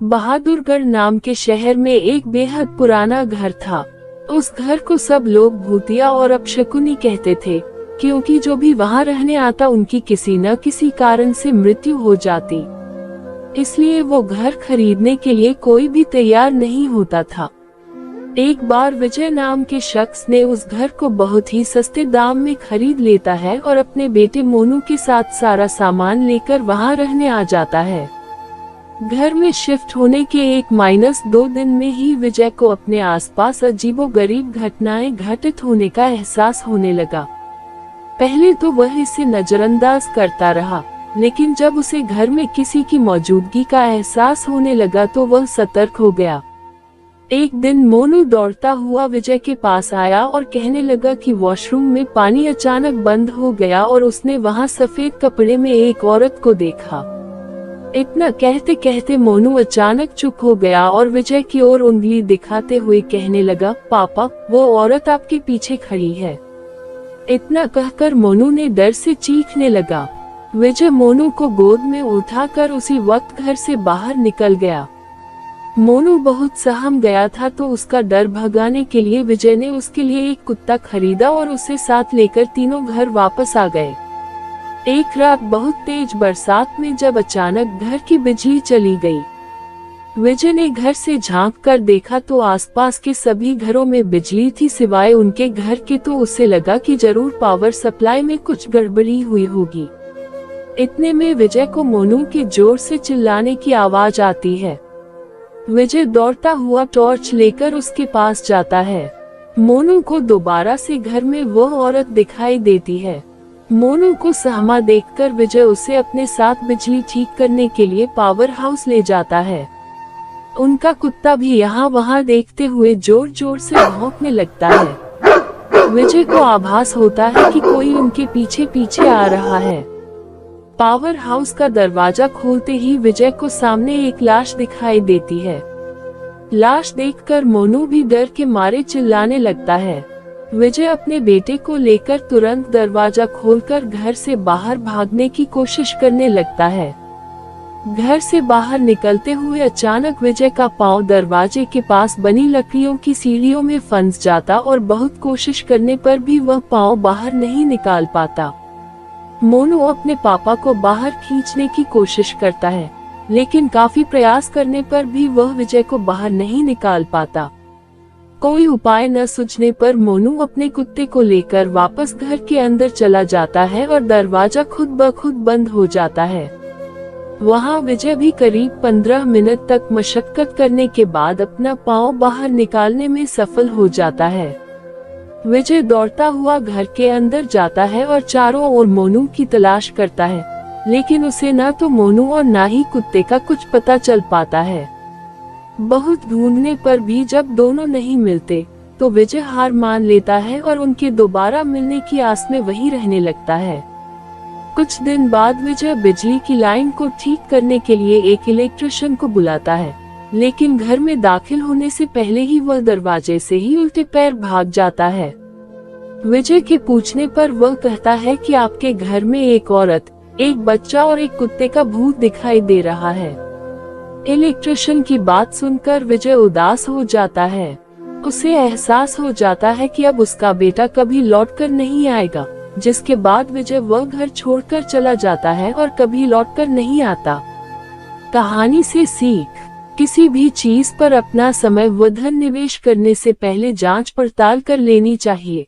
बहादुरगढ़ नाम के शहर में एक बेहद पुराना घर था। उस घर को सब लोग भूतिया और अपशकुनी कहते थे, क्योंकि जो भी वहां रहने आता उनकी किसी न किसी कारण से मृत्यु हो जाती। इसलिए वो घर खरीदने के लिए कोई भी तैयार नहीं होता था। एक बार विजय नाम के शख्स ने उस घर को बहुत ही सस्ते दाम में खरीद लेता है और अपने बेटे मोनू के साथ सारा सामान लेकर वहां रहने आ जाता है। घर में शिफ्ट होने के 1-2 दिन में ही विजय को अपने आसपास अजीबोगरीब घटनाएं घटित होने का एहसास होने लगा। पहले तो वह इसे नजरअंदाज करता रहा, लेकिन जब उसे घर में किसी की मौजूदगी का एहसास होने लगा तो वह सतर्क हो गया। एक दिन मोनू दौड़ता हुआ विजय के पास आया और कहने लगा कि वॉशरूम में पानी अचानक बंद हो गया और उसने वहां सफेद कपड़े में एक औरत को देखा। इतना कहते कहते मोनू अचानक चुप हो गया और विजय की ओर उंगली दिखाते हुए कहने लगा, पापा, वो औरत आपके पीछे खड़ी है। इतना कहकर मोनू ने डर से चीखने लगा। विजय मोनू को गोद में उठाकर उसी वक्त घर से बाहर निकल गया। मोनू बहुत सहम गया था, तो उसका डर भगाने के लिए विजय ने उसके लिए एक कुत्ता खरीदा और उसे साथ लेकर तीनों घर वापस आ गए। एक रात बहुत तेज बरसात में जब अचानक घर की बिजली चली गई, विजय ने घर से झांक कर देखा तो आसपास के सभी घरों में बिजली थी सिवाय उनके घर के। तो उसे लगा कि जरूर पावर सप्लाई में कुछ गड़बड़ी हुई होगी। इतने में विजय को मोनू के जोर से चिल्लाने की आवाज आती है। विजय दौड़ता हुआ टॉर्च लेकर उसके पास जाता है। मोनू को दोबारा से घर में वह औरत दिखाई देती है। मोनू को सहमा देखकर विजय उसे अपने साथ बिजली ठीक करने के लिए पावर हाउस ले जाता है। उनका कुत्ता भी यहाँ वहाँ देखते हुए जोर जोर से भौंकने लगता है। विजय को आभास होता है कि कोई उनके पीछे पीछे आ रहा है। पावर हाउस का दरवाजा खोलते ही विजय को सामने एक लाश दिखाई देती है। लाश देखकर मोनू भी डर के मारे चिल्लाने लगता है। विजय अपने बेटे को लेकर तुरंत दरवाजा खोलकर घर से बाहर भागने की कोशिश करने लगता है। घर से बाहर निकलते हुए अचानक विजय का पांव दरवाजे के पास बनी लकड़ियों की सीढ़ियों में फंस जाता और बहुत कोशिश करने पर भी वह पांव बाहर नहीं निकाल पाता। मोनू अपने पापा को बाहर खींचने की कोशिश करता है, लेकिन काफी प्रयास करने पर भी वह विजय को बाहर नहीं निकाल पाता। कोई उपाय न सूझने पर मोनू अपने कुत्ते को लेकर वापस घर के अंदर चला जाता है और दरवाजा खुद ब खुद बंद हो जाता है। वहां विजय भी करीब 15 मिनट तक मशक्कत करने के बाद अपना पांव बाहर निकालने में सफल हो जाता है। विजय दौड़ता हुआ घर के अंदर जाता है और चारों ओर मोनू की तलाश करता है, लेकिन उसे न तो मोनू और न ही कुत्ते का कुछ पता चल पाता है। बहुत ढूंढने पर भी जब दोनों नहीं मिलते तो विजय हार मान लेता है और उनके दोबारा मिलने की आस में वहीं रहने लगता है। कुछ दिन बाद विजय बिजली की लाइन को ठीक करने के लिए एक इलेक्ट्रिशियन को बुलाता है, लेकिन घर में दाखिल होने से पहले ही वह दरवाजे से ही उल्टे पैर भाग जाता है। विजय के पूछने पर वह कहता है कि आपके घर में एक औरत, एक बच्चा और एक कुत्ते का भूत दिखाई दे रहा है। इलेक्ट्रिशियन की बात सुनकर विजय उदास हो जाता है। उसे एहसास हो जाता है कि अब उसका बेटा कभी लौटकर नहीं आएगा, जिसके बाद विजय वह घर छोड़कर चला जाता है और कभी लौटकर नहीं आता। कहानी से सीख: किसी भी चीज पर अपना समय व धन निवेश करने से पहले जांच पड़ताल कर लेनी चाहिए।